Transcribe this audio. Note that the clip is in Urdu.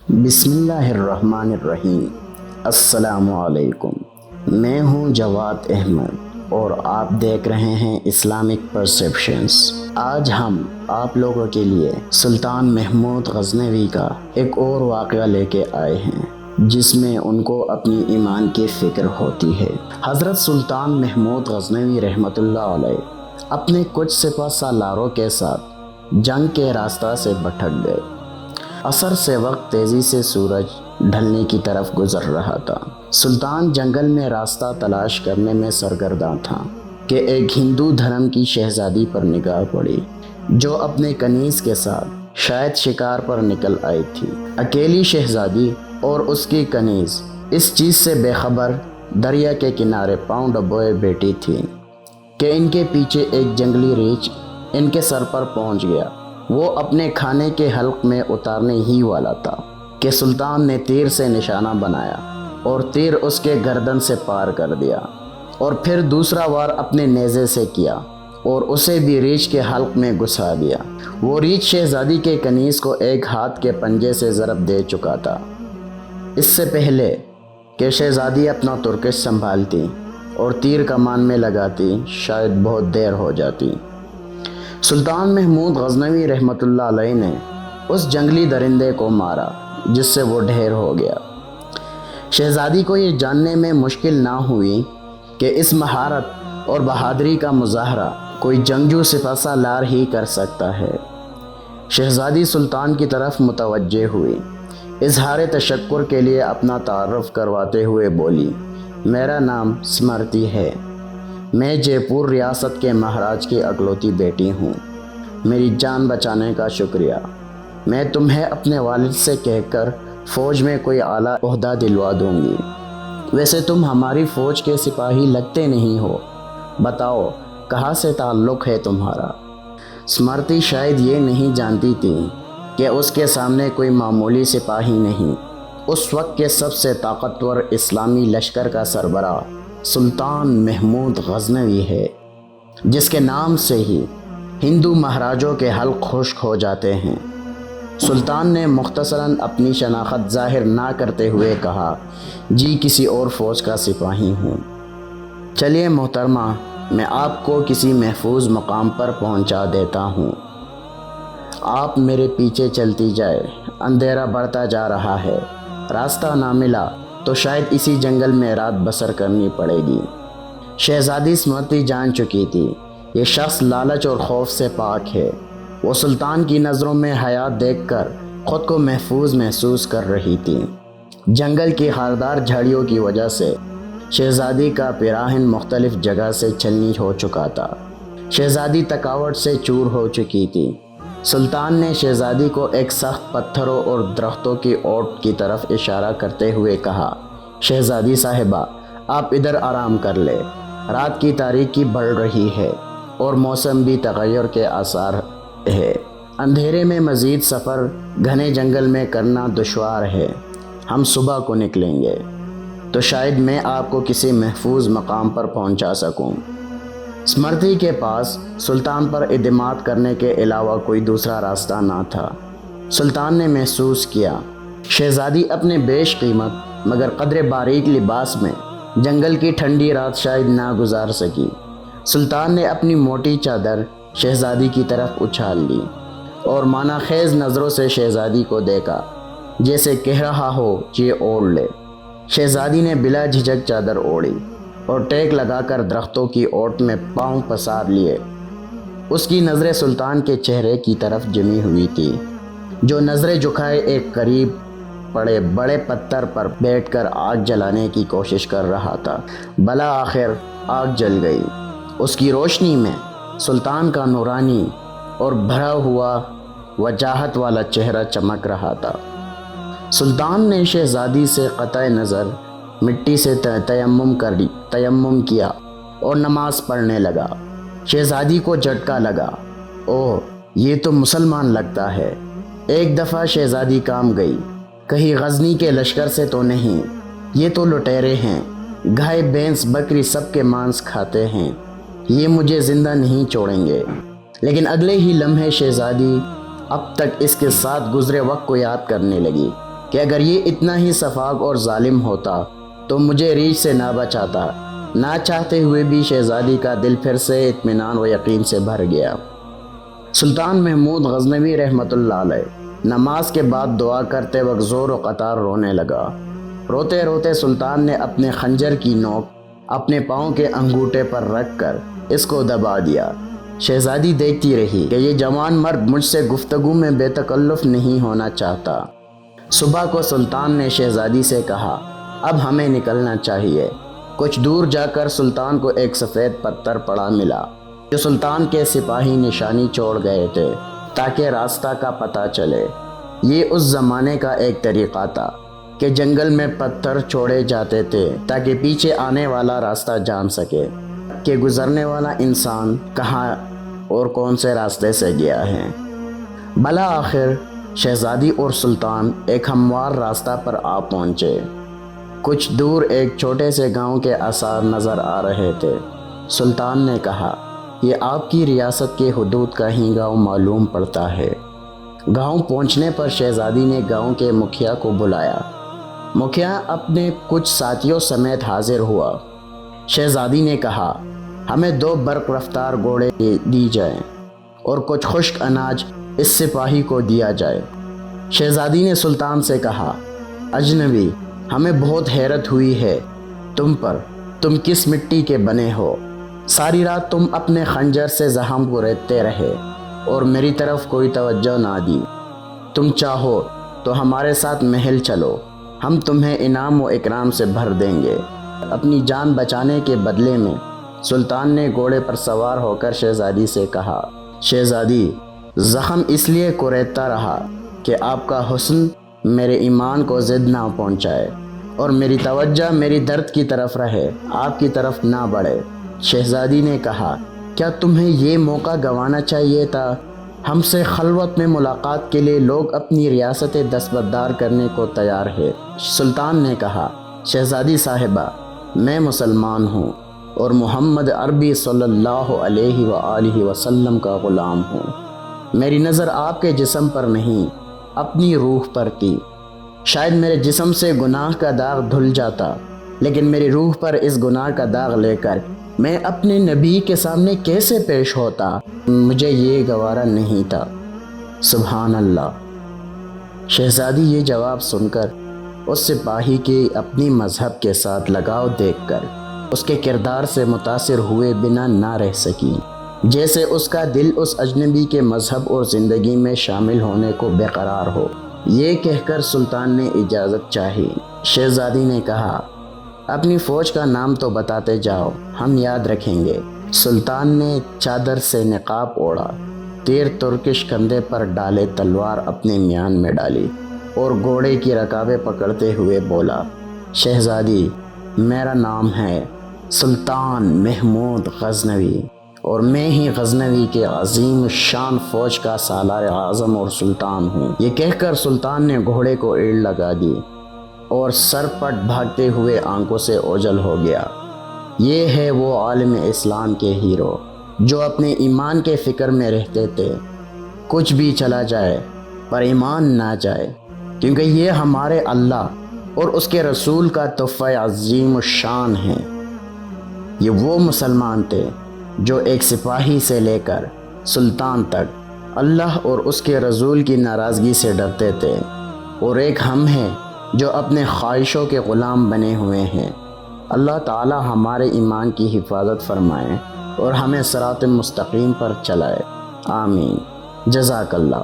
بسم اللہ الرحمن الرحیم۔ السلام علیکم، میں ہوں جواد احمد اور آپ دیکھ رہے ہیں اسلامک پرسیپشنز۔ آج ہم آپ لوگوں کے لیے سلطان محمود غزنوی کا ایک اور واقعہ لے کے آئے ہیں جس میں ان کو اپنی ایمان کی فکر ہوتی ہے۔ حضرت سلطان محمود غزنوی رحمۃ اللہ علیہ اپنے کچھ سپہ سالاروں کے ساتھ جنگ کے راستہ سے بھٹک گئے۔ عصر سے وقت تیزی سے سورج ڈھلنے کی طرف گزر رہا تھا۔ سلطان جنگل میں راستہ تلاش کرنے میں سرگرداں تھا کہ ایک ہندو دھرم کی شہزادی پر نگاہ پڑی جو اپنے کنیز کے ساتھ شاید شکار پر نکل آئی تھی۔ اکیلی شہزادی اور اس کی کنیز اس چیز سے بے خبر دریا کے کنارے پاؤں ڈبوئے بیٹھی تھی کہ ان کے پیچھے ایک جنگلی ریچھ ان کے سر پر پہنچ گیا۔ وہ اپنے کھانے کے حلق میں اتارنے ہی والا تھا کہ سلطان نے تیر سے نشانہ بنایا اور تیر اس کے گردن سے پار کر دیا، اور پھر دوسرا وار اپنے نیزے سے کیا اور اسے بھی ریچھ کے حلق میں گھسا دیا۔ وہ ریچھ شہزادی کے کنیز کو ایک ہاتھ کے پنجے سے ضرب دے چکا تھا۔ اس سے پہلے کہ شہزادی اپنا ترکش سنبھالتی اور تیر کمان میں لگاتی شاید بہت دیر ہو جاتی۔ سلطان محمود غزنوی رحمۃ اللہ علیہ نے اس جنگلی درندے کو مارا جس سے وہ ڈھیر ہو گیا۔ شہزادی کو یہ جاننے میں مشکل نہ ہوئی کہ اس مہارت اور بہادری کا مظاہرہ کوئی جنگجو سپہ سالار ہی کر سکتا ہے۔ شہزادی سلطان کی طرف متوجہ ہوئی، اظہار تشکر کے لیے اپنا تعارف کرواتے ہوئے بولی، میرا نام سمرتی ہے، میں جے پور ریاست کے مہاراج کی اکلوتی بیٹی ہوں، میری جان بچانے کا شکریہ۔ میں تمہیں اپنے والد سے کہہ کر فوج میں کوئی اعلیٰ عہدہ دلوا دوں گی۔ ویسے تم ہماری فوج کے سپاہی لگتے نہیں ہو، بتاؤ کہاں سے تعلق ہے تمہارا؟ سمرتی شاید یہ نہیں جانتی تھی کہ اس کے سامنے کوئی معمولی سپاہی نہیں، اس وقت کے سب سے طاقتور اسلامی لشکر کا سربراہ سلطان محمود غزنوی ہے، جس کے نام سے ہی ہندو مہاراجوں کے حلق خشک ہو جاتے ہیں۔ سلطان نے مختصراً اپنی شناخت ظاہر نہ کرتے ہوئے کہا، جی کسی اور فوج کا سپاہی ہوں۔ چلیے محترمہ، میں آپ کو کسی محفوظ مقام پر پہنچا دیتا ہوں، آپ میرے پیچھے چلتی جائے، اندھیرا بڑھتا جا رہا ہے، راستہ نہ ملا تو شاید اسی جنگل میں رات بسر کرنی پڑے گی۔ شہزادی سمرتی جان چکی تھی یہ شخص لالچ اور خوف سے پاک ہے۔ وہ سلطان کی نظروں میں حیات دیکھ کر خود کو محفوظ محسوس کر رہی تھی۔ جنگل کی خاردار جھاڑیوں کی وجہ سے شہزادی کا پیراہن مختلف جگہ سے چھلنی ہو چکا تھا۔ شہزادی تھکاوٹ سے چور ہو چکی تھی۔ سلطان نے شہزادی کو ایک سخت پتھروں اور درختوں کی اوٹ کی طرف اشارہ کرتے ہوئے کہا، شہزادی صاحبہ، آپ ادھر آرام کر لے، رات کی تاریکی بڑھ رہی ہے اور موسم بھی تغیر کے آثار ہے، اندھیرے میں مزید سفر گھنے جنگل میں کرنا دشوار ہے، ہم صبح کو نکلیں گے تو شاید میں آپ کو کسی محفوظ مقام پر پہنچا سکوں۔ سمرتی کے پاس سلطان پر اعتماد کرنے کے علاوہ کوئی دوسرا راستہ نہ تھا۔ سلطان نے محسوس کیا شہزادی اپنے بیش قیمت مگر قدر باریک لباس میں جنگل کی ٹھنڈی رات شاید نہ گزار سکی۔ سلطان نے اپنی موٹی چادر شہزادی کی طرف اچھال لی اور معنی خیز نظروں سے شہزادی کو دیکھا، جیسے کہہ رہا ہو یہ اوڑھ لے۔ شہزادی نے بلا جھجک چادر اوڑھی اور ٹیک لگا کر درختوں کی اوٹ میں پاؤں پسار لیے۔ اس کی نظریں سلطان کے چہرے کی طرف جمی ہوئی تھی، جو نظریں جھکائے ایک قریب پڑے بڑے پتھر پر بیٹھ کر آگ جلانے کی کوشش کر رہا تھا۔ بلا آخر آگ جل گئی۔ اس کی روشنی میں سلطان کا نورانی اور بھرا ہوا وجاہت والا چہرہ چمک رہا تھا۔ سلطان نے شہزادی سے قطع نظر مٹی سے تیمم کیا اور نماز پڑھنے لگا۔ شہزادی کو جھٹکا لگا، اوہ یہ تو مسلمان لگتا ہے۔ ایک دفعہ شہزادی کام گئی، کہیں غزنی کے لشکر سے تو نہیں، یہ تو لٹیرے ہیں، گائے بھینس بکری سب کے مانس کھاتے ہیں، یہ مجھے زندہ نہیں چھوڑیں گے۔ لیکن اگلے ہی لمحے شہزادی اب تک اس کے ساتھ گزرے وقت کو یاد کرنے لگی۔ کہ اگر یہ اتنا ہی سفاک اور ظالم ہوتا تو مجھے ریچھ سے نہ بچاتا۔ نہ چاہتے ہوئے بھی شہزادی کا دل پھر سے اطمینان و یقین سے بھر گیا۔ سلطان محمود غزنوی رحمۃ اللہ علیہ نماز کے بعد دعا کرتے وقت زور و قطار رونے لگا۔ روتے روتے سلطان نے اپنے خنجر کی نوک اپنے پاؤں کے انگوٹھے پر رکھ کر اس کو دبا دیا۔ شہزادی دیکھتی رہی کہ یہ جوان مرد مجھ سے گفتگو میں بے تکلف نہیں ہونا چاہتا۔ صبح کو سلطان نے شہزادی سے کہا، اب ہمیں نکلنا چاہیے۔ کچھ دور جا کر سلطان کو ایک سفید پتھر پڑا ملا جو سلطان کے سپاہی نشانی چھوڑ گئے تھے تاکہ راستہ کا پتہ چلے۔ یہ اس زمانے کا ایک طریقہ تھا کہ جنگل میں پتھر چھوڑے جاتے تھے تاکہ پیچھے آنے والا راستہ جان سکے کہ گزرنے والا انسان کہاں اور کون سے راستے سے گیا ہے۔ بالآخر شہزادی اور سلطان ایک ہموار راستہ پر آ پہنچے۔ کچھ دور ایک چھوٹے سے گاؤں کے آثار نظر آ رہے تھے۔ سلطان نے کہا، یہ آپ کی ریاست کے حدود کا ہی گاؤں معلوم پڑتا ہے۔ گاؤں پہنچنے پر شہزادی نے گاؤں کے مکھیا کو بلایا۔ مکھیا اپنے کچھ ساتھیوں سمیت حاضر ہوا۔ شہزادی نے کہا، ہمیں 2 برق رفتار گھوڑے دی جائیں اور کچھ خشک اناج اس سپاہی کو دیا جائے۔ شہزادی نے سلطان سے کہا، اجنبی، ہمیں بہت حیرت ہوئی ہے تم پر۔ تم کس مٹی کے بنے ہو؟ ساری رات تم اپنے خنجر سے زخم کو ریتتے رہے اور میری طرف کوئی توجہ نہ دی۔ تم چاہو تو ہمارے ساتھ محل چلو، ہم تمہیں انعام و اکرام سے بھر دیں گے۔ اپنی جان بچانے کے بدلے میں سلطان نے گھوڑے پر سوار ہو کر شہزادی سے کہا، شہزادی، زخم اس لیے کوریدتا رہا کہ آپ کا حسن میرے ایمان کو زد نہ پہنچائے اور میری توجہ میری درد کی طرف رہے، آپ کی طرف نہ بڑھے۔ شہزادی نے کہا، کیا تمہیں یہ موقع گنوانا چاہیے تھا؟ ہم سے خلوت میں ملاقات کے لیے لوگ اپنی ریاستیں دستبردار کرنے کو تیار ہے۔ سلطان نے کہا، شہزادی صاحبہ، میں مسلمان ہوں اور محمد عربی صلی اللہ علیہ وآلہ وسلم کا غلام ہوں۔ میری نظر آپ کے جسم پر نہیں، اپنی روح پر تھی۔ شاید میرے جسم سے گناہ کا داغ دھل جاتا، لیکن میری روح پر اس گناہ کا داغ لے کر میں اپنے نبی کے سامنے کیسے پیش ہوتا؟ مجھے یہ گوارا نہیں تھا۔ سبحان اللہ۔ شہزادی یہ جواب سن کر اس سپاہی کے اپنی مذہب کے ساتھ لگاؤ دیکھ کر اس کے کردار سے متاثر ہوئے بنا نہ رہ سکی، جیسے اس کا دل اس اجنبی کے مذہب اور زندگی میں شامل ہونے کو بے قرار ہو۔ یہ کہہ کر سلطان نے اجازت چاہی۔ شہزادی نے کہا، اپنی فوج کا نام تو بتاتے جاؤ، ہم یاد رکھیں گے۔ سلطان نے چادر سے نقاب اوڑھا، تیر ترکش کندھے پر ڈالے، تلوار اپنے میان میں ڈالی اور گھوڑے کی رکابیں پکڑتے ہوئے بولا، شہزادی، میرا نام ہے سلطان محمود غزنوی اور میں ہی غزنوی کے عظیم شان فوج کا سالار اعظم اور سلطان ہوں۔ یہ کہہ کر سلطان نے گھوڑے کو ایڑ لگا دی اور سر پٹ بھاگتے ہوئے آنکھوں سے اوجھل ہو گیا۔ یہ ہے وہ عالم اسلام کے ہیرو جو اپنے ایمان کے فکر میں رہتے تھے۔ کچھ بھی چلا جائے پر ایمان نہ جائے، کیونکہ یہ ہمارے اللہ اور اس کے رسول کا تحفہ عظیم الشان ہے۔ یہ وہ مسلمان تھے جو ایک سپاہی سے لے کر سلطان تک اللہ اور اس کے رسول کی ناراضگی سے ڈرتے تھے، اور ایک ہم ہیں جو اپنے خواہشوں کے غلام بنے ہوئے ہیں۔ اللہ تعالی ہمارے ایمان کی حفاظت فرمائے اور ہمیں صراط مستقیم پر چلائے، آمین۔ جزاک اللہ۔